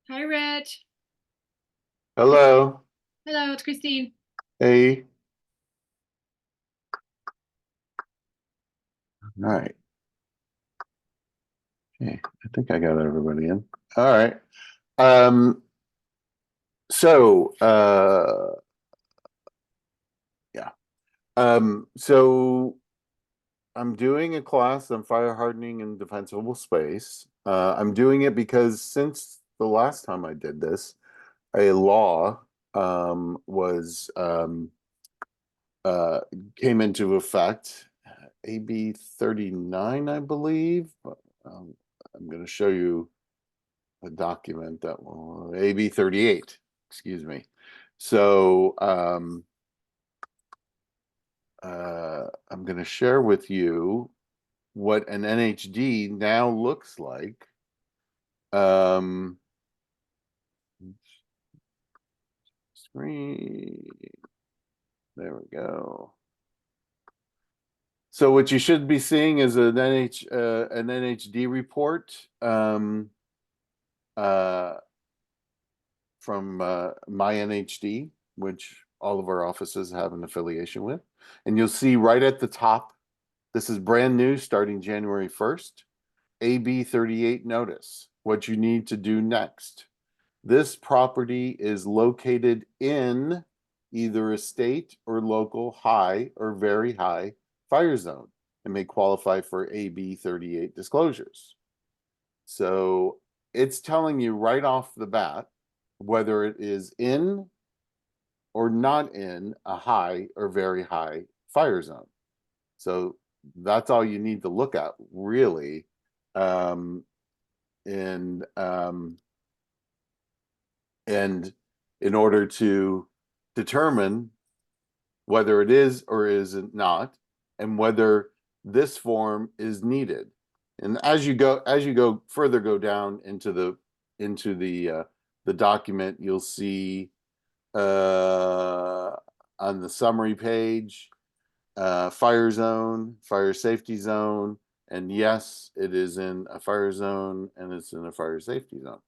Hi, Rich. Hello. Hello, it's Christine. Hey. All right. Okay. I think I got everybody in. All right. Um, so yeah. So I'm doing a class on fire hardening and defensible space. I'm doing it because since the last time I did this, a law was uh came into effect, AB 39, I believe. Um, I'm going to show you a document that will AB 38, excuse me. So I'm going to share with you what an NHD now looks like. Um, Screen, there we go. So what you should be seeing is an NHD report uh, from my NHD, which all of our offices have an affiliation with. And you'll see right at the top, this is brand new starting January 1st, AB 38 notice, what you need to do next. This property is located in either a state or local high or very high fire zone and may qualify for AB 38 disclosures. So it's telling you right off the bat whether it is in or not in a high or very high fire zone. So that's all you need to look at, really. Um, and and in order to determine whether it is or is not, and whether this form is needed. And as you go further, go down into the document, you'll see on the summary page, fire zone, fire safety zone, and yes, it is in a fire zone and it's in a fire safety zone.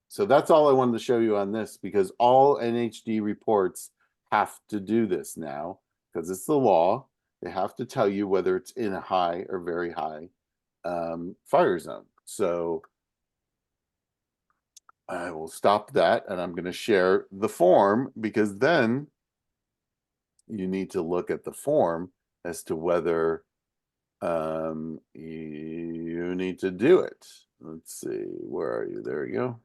So that's all I wanted to show you on this, because all NHD reports have to do this now because it's the law. They have to tell you whether it's in a high or very high fire zone. So I will stop that and I'm going to share the form, because then you need to look at the form as to whether you need to do it. Let's see, where are you? There you go.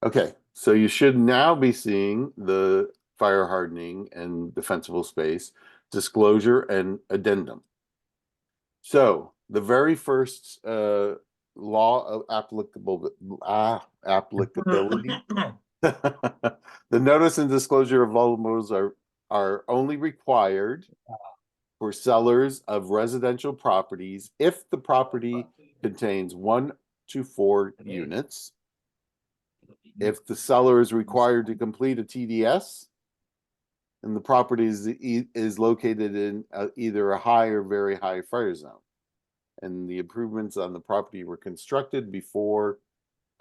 Okay, so you should now be seeing the fire hardening and defensible space disclosure and addendum. So the very first law of applicability. The notice and disclosure of vulnerables are only required for sellers of residential properties if the property contains 1 to 4 units, if the seller is required to complete a TDS, and the property is located in either a high or very high fire zone, and the improvements on the property were constructed before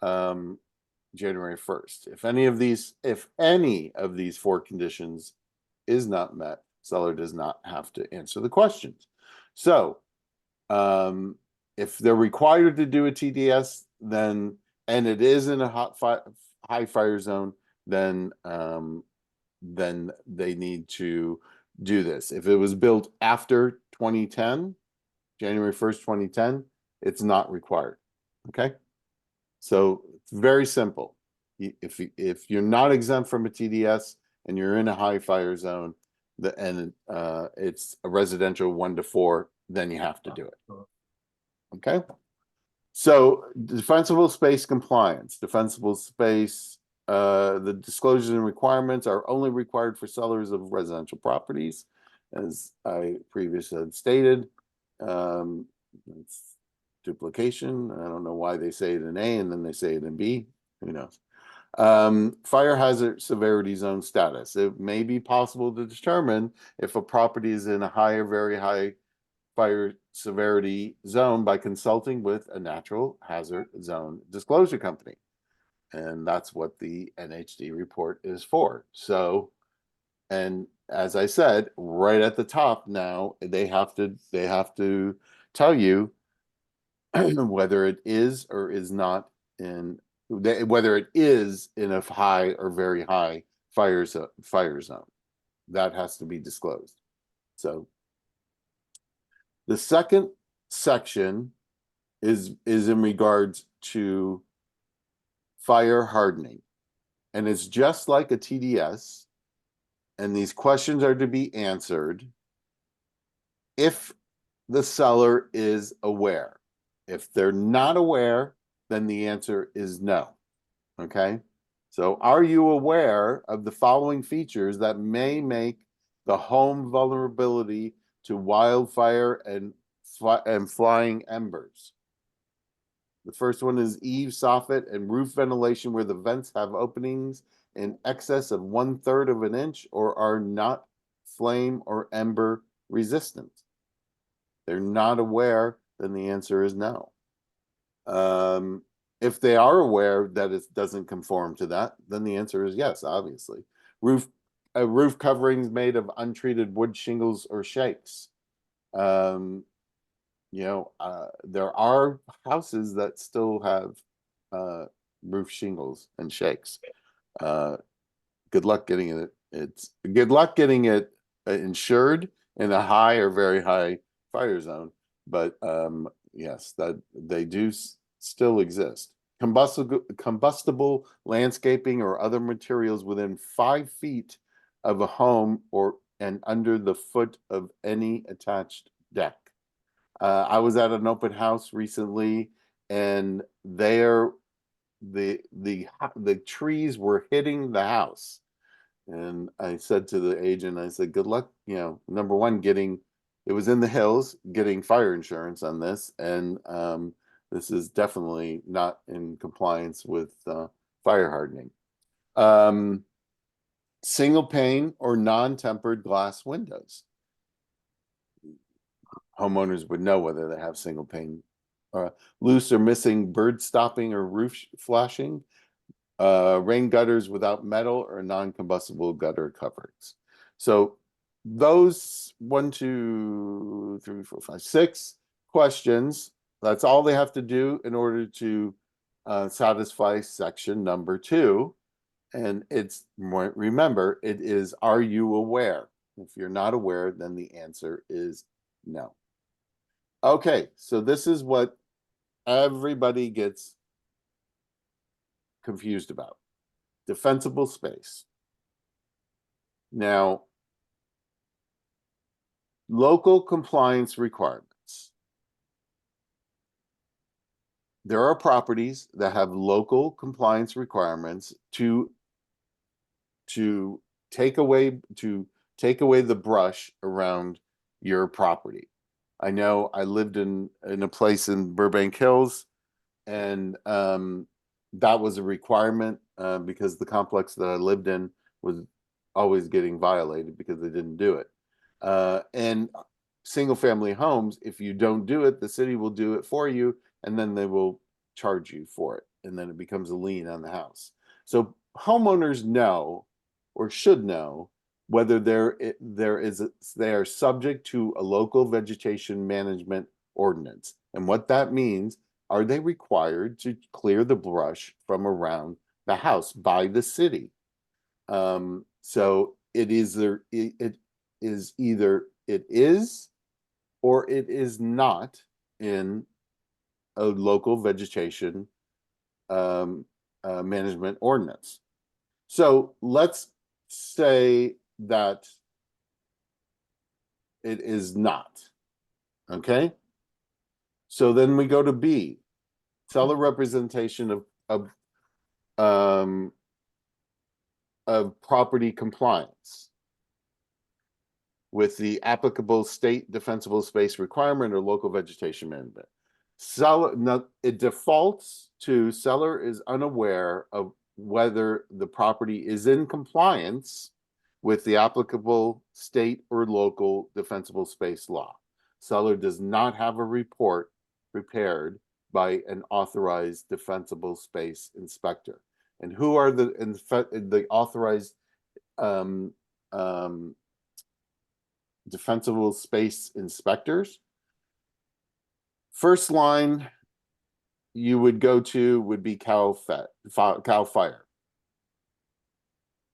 January 1st. If any of these 4 conditions is not met, seller does not have to answer the questions. So if they're required to do a TDS, then, and it is in a high fire zone, then they need to do this. If it was built after 2010, January 1st, 2010, it's not required. Okay, so it's very simple. If you're not exempt from a TDS and you're in a high fire zone, it's a residential 1 to 4, then you have to do it. Okay. So defensible space compliance, defensible space, the disclosures and requirements are only required for sellers of residential properties, as I previously had stated. It's duplication. I don't know why they say it in A and then they say it in B. Who knows? Fire hazard severity zone status. It may be possible to determine if a property is in a high or very high fire severity zone by consulting with a natural hazard zone disclosure company. And that's what the NHD report is for. So, and as I said, right at the top now, they have to tell you whether it is or is not whether it is in a high or very high fire zone. That has to be disclosed. So the second section is in regards to fire hardening. And it's just like a TDS. And these questions are to be answered if the seller is aware. If they're not aware, then the answer is no. Okay? So are you aware of the following features that may make the home vulnerability to wildfire and flying embers? The first one is eave, soffit, and roof ventilation where the vents have openings in excess of 1/3 of an inch or are not flame or ember resistant. They're not aware, then the answer is no. If they are aware that it doesn't conform to that, then the answer is yes, obviously. Roof coverings made of untreated wood shingles or shakes. There are houses that still have roof shingles and shakes. Good luck getting it. Good luck getting it insured in a high or very high fire zone. But yes, that they do still exist. Combustible landscaping or other materials within 5 feet of a home and under the foot of any attached deck. I was at an open house recently, and the trees were hitting the house. And I said to the agent, I said, good luck, number one, it was in the hills, getting fire insurance on this. And this is definitely not in compliance with fire hardening. Single pane or non-tempered glass windows. Homeowners would know whether they have single pane. Loose or missing bird stopping or roof flashing. Rain gutters without metal or non-combustible gutter coverings. So those 1, 2, 3, 4, 5, 6 questions, that's all they have to do in order to satisfy section number 2. And remember, it is, are you aware? If you're not aware, then the answer is no. Okay, so this is what everybody gets confused about. Defensible space. Now, local compliance requirements. There are properties that have local compliance requirements to take away the brush around your property. I know I lived in a place in Burbank Hills, and that was a requirement because the complex that I lived in was always getting violated because they didn't do it. And single family homes, if you don't do it, the city will do it for you, and then they will charge you for it, and then it becomes a lien on the house. So homeowners know, or should know, whether they are subject to a local vegetation management ordinance. And what that means, are they required to clear the brush from around the house by the city? So it is either it is or it is not in a local vegetation management ordinance. So let's say that it is not. Okay. So then we go to B, seller representation of property compliance with the applicable state defensible space requirement or local vegetation management. It defaults to seller is unaware of whether the property is in compliance with the applicable state or local defensible space law. Seller does not have a report prepared by an authorized defensible space inspector. And who are the authorized defensible space inspectors? First line you would go to would be Cal Fire.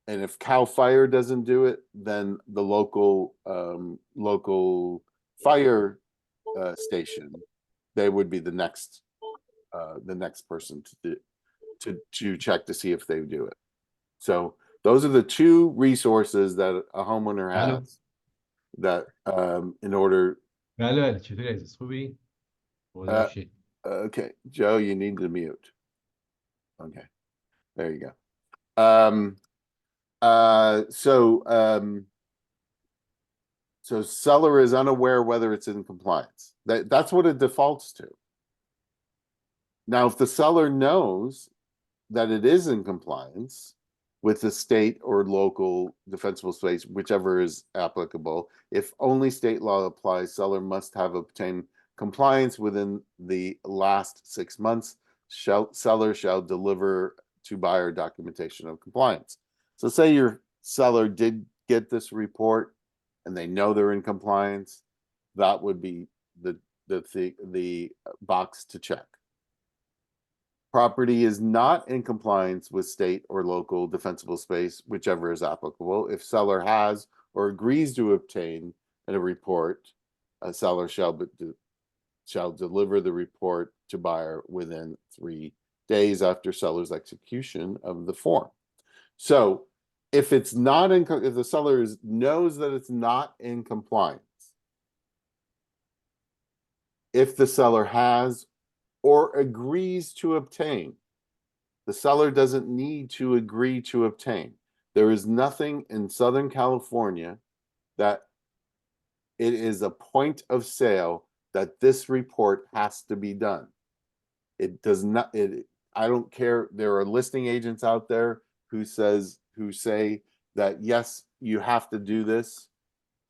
And if Cal Fire doesn't do it, then the local fire station, they would be the next person to check to see if they do it. So those are the two resources that a homeowner has that in order. Okay, Joe, you need to mute. Okay, there you go. So seller is unaware whether it's in compliance. That's what it defaults to. Now, if the seller knows that it is in compliance with the state or local defensible space, whichever is applicable, if only state law applies, seller must have obtained compliance within the last 6 months. Seller shall deliver to buyer documentation of compliance. So say your seller did get this report and they know they're in compliance, that would be the box to check. Property is not in compliance with state or local defensible space, whichever is applicable. If seller has or agrees to obtain a report, a seller shall deliver the report to buyer within 3 days after seller's execution of the form. So if it's not in, if the seller knows that it's not in compliance, if the seller has or agrees to obtain, the seller doesn't need to agree to obtain. There is nothing in Southern California that it is a point of sale that this report has to be done. It does not, I don't care. There are listing agents out there who say that yes, you have to do this,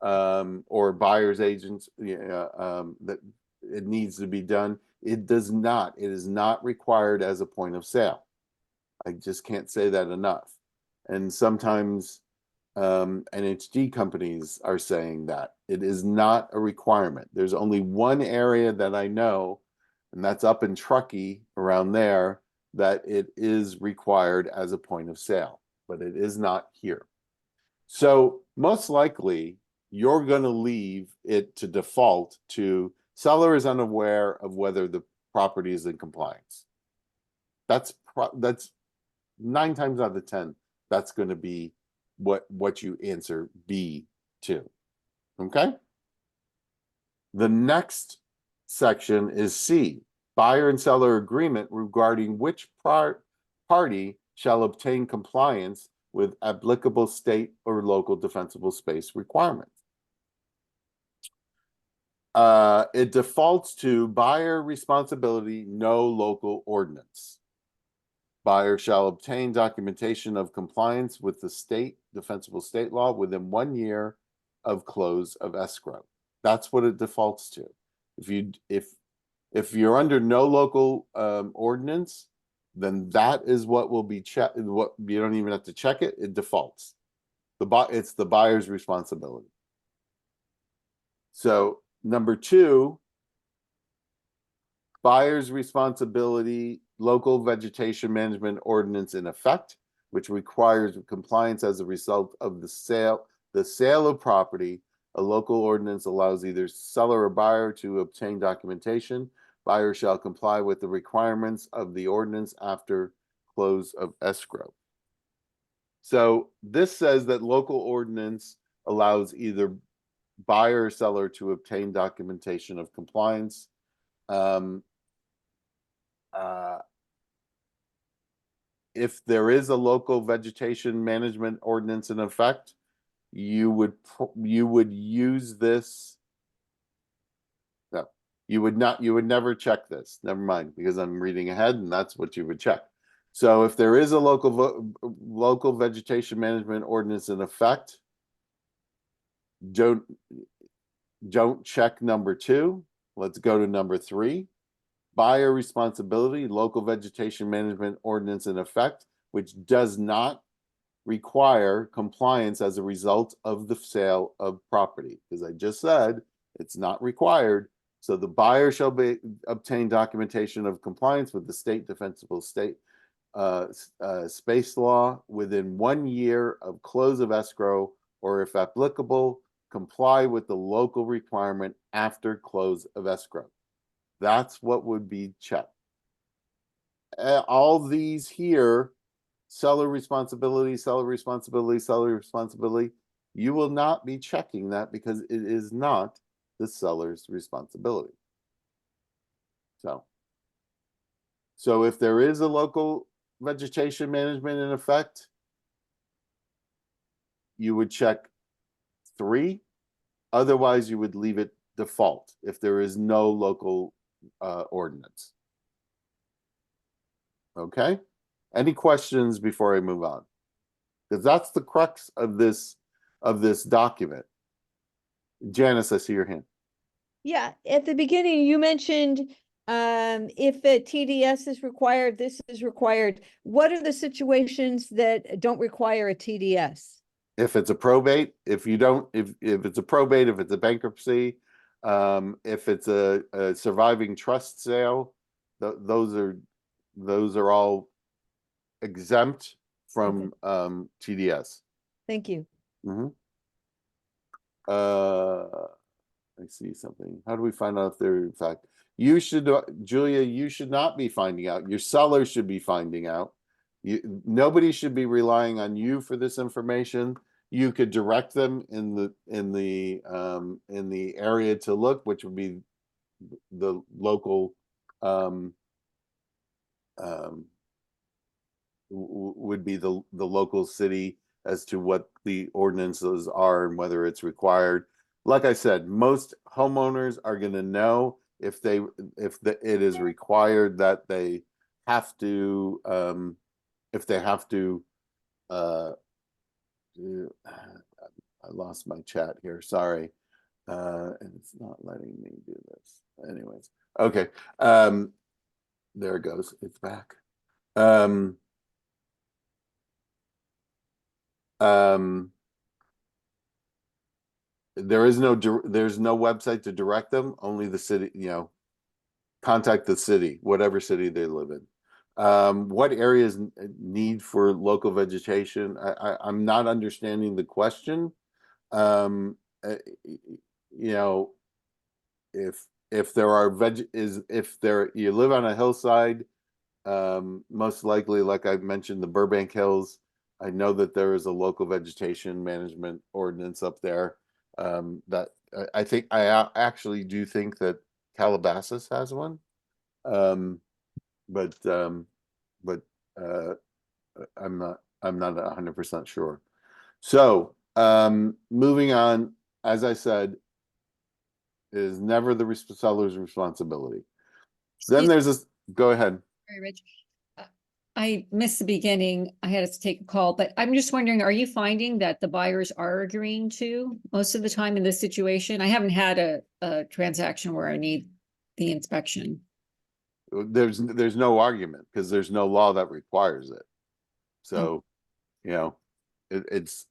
or buyer's agents that it needs to be done. It does not. It is not required as a point of sale. I just can't say that enough. And sometimes NHD companies are saying that it is not a requirement. There's only one area that I know, and that's up in Truckee around there, that it is required as a point of sale, but it is not here. So most likely you're going to leave it to default to seller is unaware of whether the property is in compliance. That's 9 times out of 10. That's going to be what you answer B to. Okay. The next section is C, buyer and seller agreement regarding which party shall obtain compliance with applicable state or local defensible space requirements. It defaults to buyer responsibility, no local ordinance. Buyer shall obtain documentation of compliance with the state defensible state law within 1 year of close of escrow. That's what it defaults to. If you're under no local ordinance, then that is what will be checked. What you don't even have to check it; it defaults. It's the buyer's responsibility. So number 2, buyer's responsibility, local vegetation management ordinance in effect, which requires compliance as a result of the sale of property. A local ordinance allows either seller or buyer to obtain documentation. Buyer shall comply with the requirements of the ordinance after close of escrow. So this says that local ordinance allows either buyer or seller to obtain documentation of compliance. If there is a local vegetation management ordinance in effect, you would use this. No, you would not. You would never check this. Never mind, because I'm reading ahead, and that's what you would check. So if there is a local vegetation management ordinance in effect, don't check number 2. Let's go to number 3. Buyer responsibility, local vegetation management ordinance in effect, which does not require compliance as a result of the sale of property. Because I just said it's not required. So the buyer shall obtain documentation of compliance with the state defensible state space law within 1 year of close of escrow, or if applicable, comply with the local requirement after close of escrow. That's what would be checked. All these here, seller responsibility, seller responsibility, seller responsibility, you will not be checking that because it is not the seller's responsibility. So if there is a local vegetation management in effect, you would check 3. Otherwise, you would leave it default if there is no local ordinance. Okay. Any questions before I move on? Because that's the crux of this document. Janice, I see your hand. Yeah, at the beginning, you mentioned if a TDS is required, this is required. What are the situations that don't require a TDS? If it's a probate, if it's a probate, if it's a bankruptcy, if it's a surviving trust sale, those are all exempt from TDS. Thank you. I see something. How do we find out if they're in fact? Julia, you should not be finding out. Your seller should be finding out. Nobody should be relying on you for this information. You could direct them in the area to look, which would be the local would be the local city as to what the ordinances are and whether it's required. Like I said, most homeowners are going to know if it is required that they have to if they have to I lost my chat here, sorry, and it's not letting me do this. Anyways, okay, there it goes, it's back. There's no website to direct them, only the city, contact the city, whatever city they live in. What areas need for local vegetation? I'm not understanding the question. If there are you live on a hillside, most likely, like I mentioned, the Burbank Hills, I know that there is a local vegetation management ordinance up there. That I actually do think that Calabasas has one. But I'm not 100% sure. So moving on, as I said, it is never the seller's responsibility. Then there's this. Go ahead. Sorry, Rich. I missed the beginning. I had to take a call, but I'm just wondering, are you finding that the buyers are agreeing to most of the time in this situation? I haven't had a transaction where I need the inspection. There's no argument because there's no law that requires it. So, it's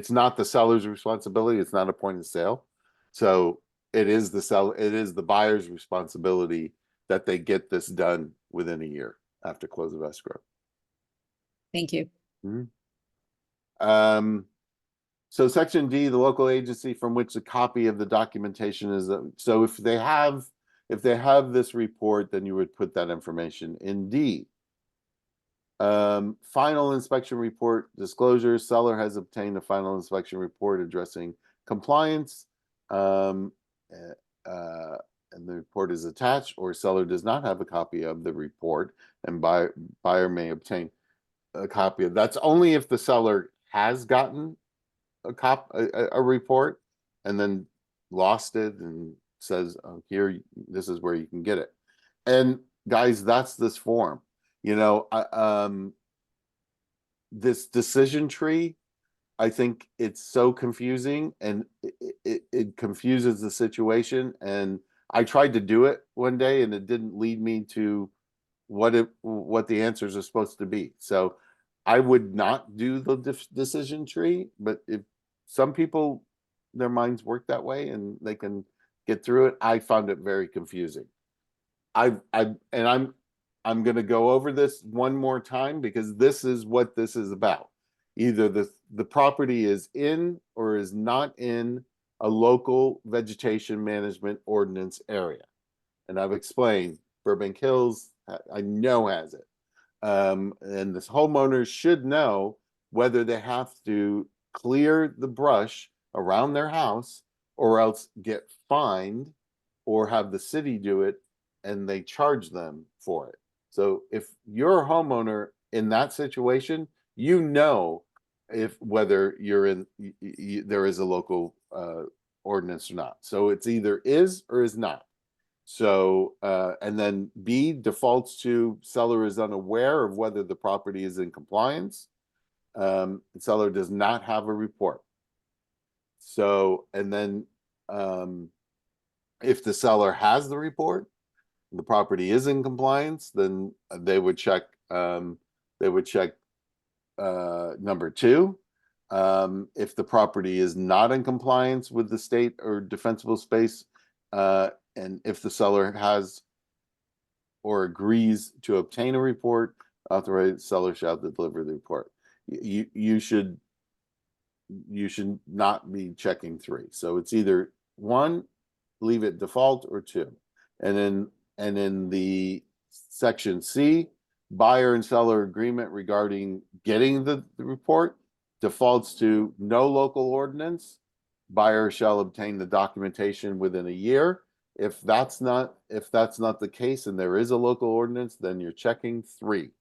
not the seller's responsibility. It's not a point of sale. So it is the buyer's responsibility that they get this done within a year after close of escrow. Thank you. So section D, the local agency from which a copy of the documentation is. So if they have this report, then you would put that information in D. Final inspection report disclosure. Seller has obtained a final inspection report addressing compliance. And the report is attached, or seller does not have a copy of the report, and buyer may obtain a copy of. That's only if the seller has gotten a report and then lost it and says, oh, here, this is where you can get it. And guys, that's this form. You know, this decision tree, I think it's so confusing, and it confuses the situation. And I tried to do it one day and it didn't lead me to what the answers are supposed to be. So I would not do the decision tree, but if some people, their minds work that way and they can get through it, I found it very confusing. I'm going to go over this one more time because this is what this is about. Either the property is in or is not in a local vegetation management ordinance area. And I've explained Burbank Hills, I know has it. And this homeowner should know whether they have to clear the brush around their house or else get fined, or have the city do it and they charge them for it. So if you're a homeowner in that situation, you know whether you're in there is a local ordinance or not. So it's either is or is not. So and then B defaults to seller is unaware of whether the property is in compliance. The seller does not have a report. So, and then if the seller has the report, the property is in compliance, then they would check number 2. If the property is not in compliance with the state or defensible space, and if the seller has or agrees to obtain a report, authorized seller shall deliver the report. You should not be checking 3. So it's either 1, leave it default, or 2. And in the section C, buyer and seller agreement regarding getting the report defaults to no local ordinance. Buyer shall obtain the documentation within a year. If that's not the case and there is a local ordinance, then you're checking 3.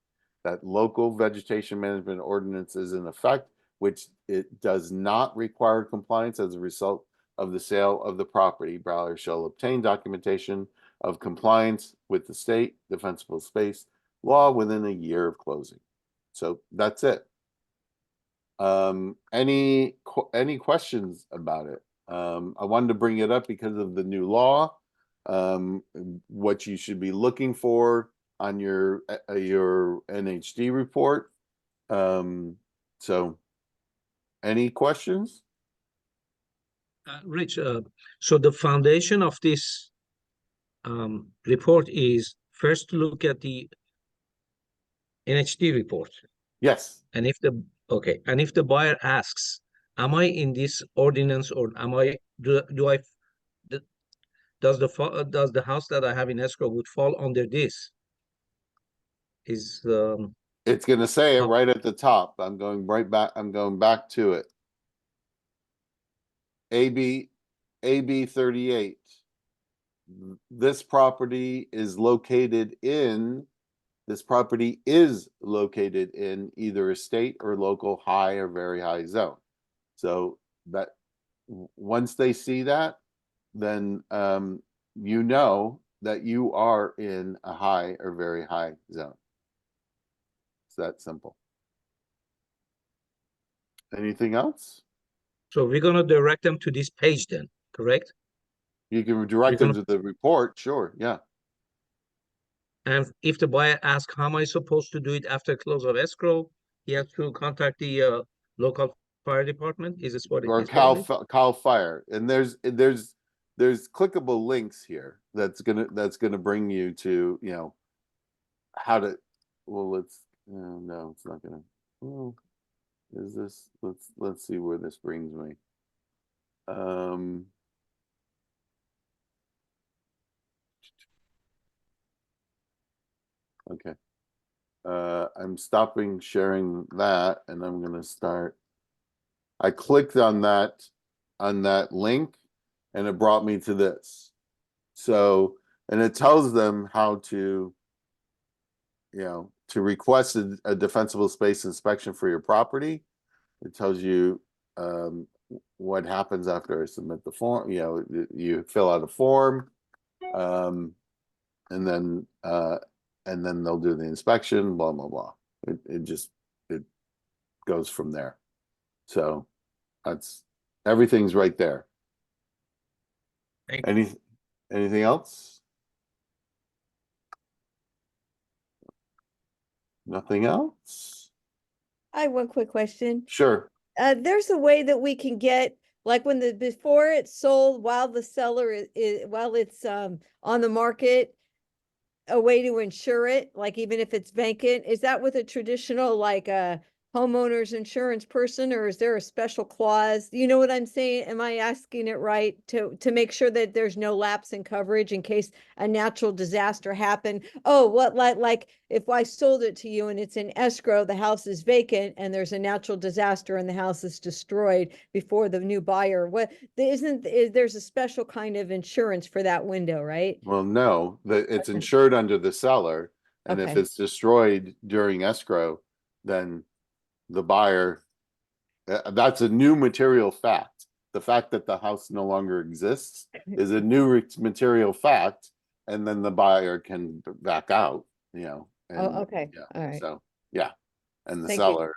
That local vegetation management ordinance is in effect, which it does not require compliance as a result of the sale of the property. Buyer shall obtain documentation of compliance with the state defensible space law within a year of closing. So that's it. Any questions about it? I wanted to bring it up because of the new law, what you should be looking for on your NHD report. So any questions? Rich, so the foundation of this report is first to look at the NHD report. Yes. And if the buyer asks, am I in this ordinance, or am I does the house that I have in escrow would fall under this? It's going to say it right at the top. I'm going back to it. AB 38. This property is located in either a state or local high or very high zone. So that once they see that, then you know that you are in a high or very high zone. It's that simple. Anything else? So we're gonna direct them to this page then, correct? You can direct them to the report, sure, yeah. And if the buyer asks, how am I supposed to do it after close of escrow, he has to contact the local fire department. Is this what it Or is? Cal Fire, and there's clickable links here that's gonna bring you to, you know, how to. Well, no, it's not gonna. Oh, is this? Let's see where this brings me. Okay. I'm stopping sharing that and I'm gonna start. I clicked on that link and it brought me to this. So, and it tells them how to, to request a defensible space inspection for your property. It tells you what happens after I submit the form. You fill out a form, and then they'll do the inspection. Blah blah blah. It goes from there. So everything's right there. Thank you. Anything else? Nothing else? I have one quick question. Sure. There's a way that we can get, like before it's sold, while the seller while it's on the market, a way to insure it, like even if it's vacant. Is that with a traditional like homeowner's insurance person, or is there a special clause? You know what I'm saying? Am I asking it right to make sure that there's no lapse in coverage in case a natural disaster happened? Oh, what like if I sold it to you and it's in escrow, the house is vacant and there's a natural disaster and the house is destroyed before the new buyer. There's a special kind of insurance for that window, right? Well, no, it's insured under the seller, and if Okay. it's destroyed during escrow, then the buyer, that's a new material fact. The fact that the house no longer exists is a new material fact, and then the buyer can back out, Oh, and okay. yeah, All right. so yeah, and the Thank you. seller,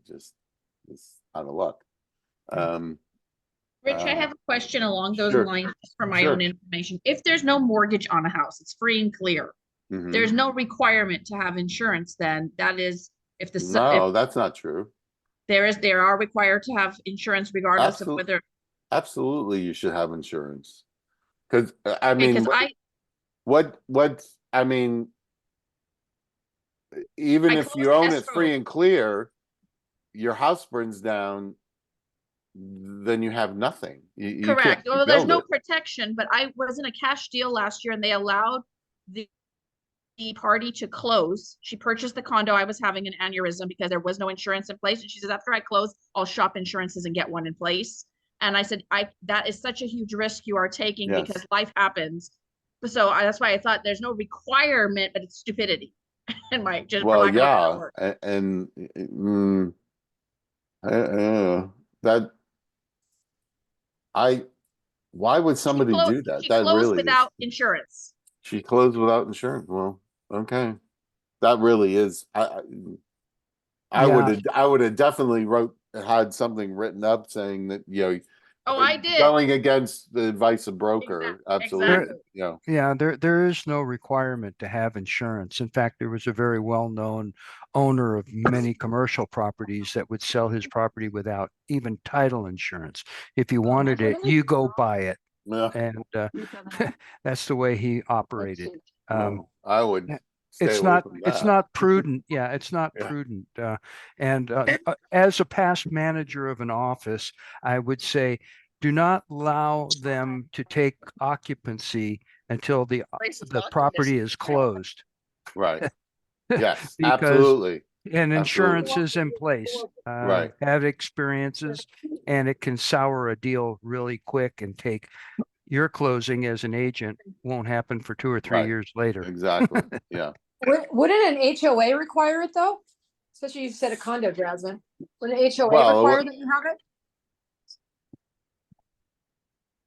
just is out of luck. Rich, I have a question along those Sure. lines just for my Sure. own information. If there's no mortgage on a house, it's free and clear. Mhm. There's no requirement to have insurance then. That is, if the, No, if that's not true. they are required to have insurance regardless of whether, Absolutely, you should have insurance. Because I mean, because I mean, even I if you closed own it escrow. free and clear, your house burns down, then you have nothing. You can't correct. Well, there's rebuild no it. protection, but I was in a cash deal last year and they allowed the party to close. She purchased the condo. I was having an aneurysm because there was no insurance in place. And she says, after I close, I'll shop insurances and get one in place. And I said, that is such a huge risk you are taking Yes. because life happens. So that's why I thought there's no requirement, but it's stupidity. And just for Well, lack of a better yeah, word. and that why would somebody do that? She That closed really without insurance. she closed without insurance. Well, okay, that really is. I Yeah. would have definitely had something written up saying that Oh, I did. going against the advice of broker. Absolutely, Exactly. Yeah, there is no requirement to have insurance. In fact, there was a very well-known owner of many commercial properties that would sell his property without even title insurance. If you wanted it, you go buy it. Yeah. And that's the way he operated. Well, I would stay It's away not from it's that. not prudent. Yeah, it's not Yeah. prudent. And as a past manager of an office, I would say, do not allow them to take occupancy until the property is closed, Right. Yes, because absolutely. an insurance Absolutely. is in place. Right. Have experiences, and it can sour a deal really quick and take your closing as an agent won't happen for 2 or 3 Right. years later. Exactly. Yeah. Wouldn't an HOA require it though? Especially you said a condo, Jasmine. Would an HOA Well, require that you have it?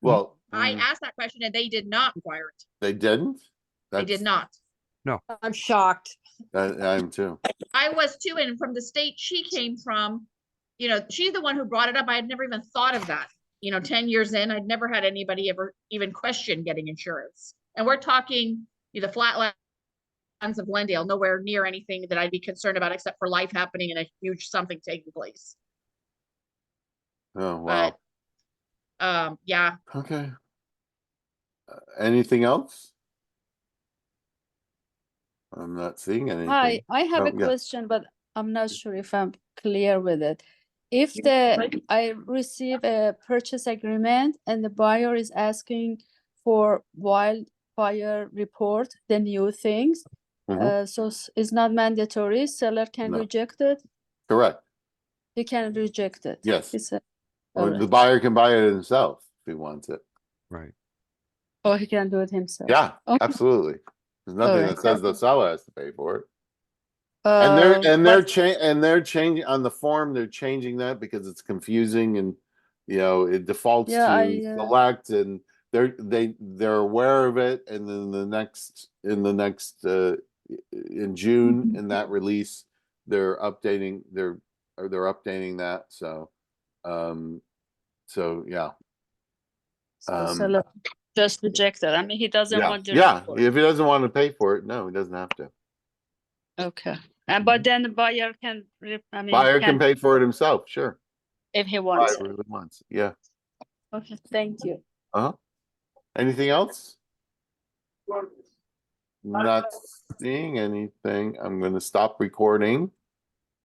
Well, I asked that question and they did not require it. they didn't. They did not. I'm shocked. I'm too. I was too, and from the state she came from, she's the one who brought it up. I had never even thought of that. 10 years in, I'd never had anybody ever even question getting insurance. And we're talking the flatlands of Glendale, nowhere near anything that I'd be concerned about except for life happening and a huge something taking place. Oh, wow. But yeah. Okay. Anything else? I'm not seeing anything. Hi, I have a Oh, yeah. question, but I'm not sure if I'm clear with it. If I receive a purchase agreement and the buyer is asking for wildfire report, the new things, Mhm. So it's not mandatory. Seller can No. reject it. Correct. He can reject it. Yes. He said, Or the alright. buyer can buy it himself if he wants it. Right. Or he can do it himself. Yeah, Okay. absolutely. There's nothing Alright. that says the seller has to pay for it. But- They're changing on the form, they're changing that because it's confusing and it defaults Yeah, to select and they're aware of it and then in June in that release, they're updating that. So yeah. So seller just reject it. I mean, he doesn't want the report. If he doesn't want to pay for it, no, he doesn't have to. Okay. And but then the buyer can, Buyer can pay for it himself, sure. if he wants Buyer it. really wants, yeah. Okay, thank you. Anything else? Not seeing anything. I'm gonna stop recording.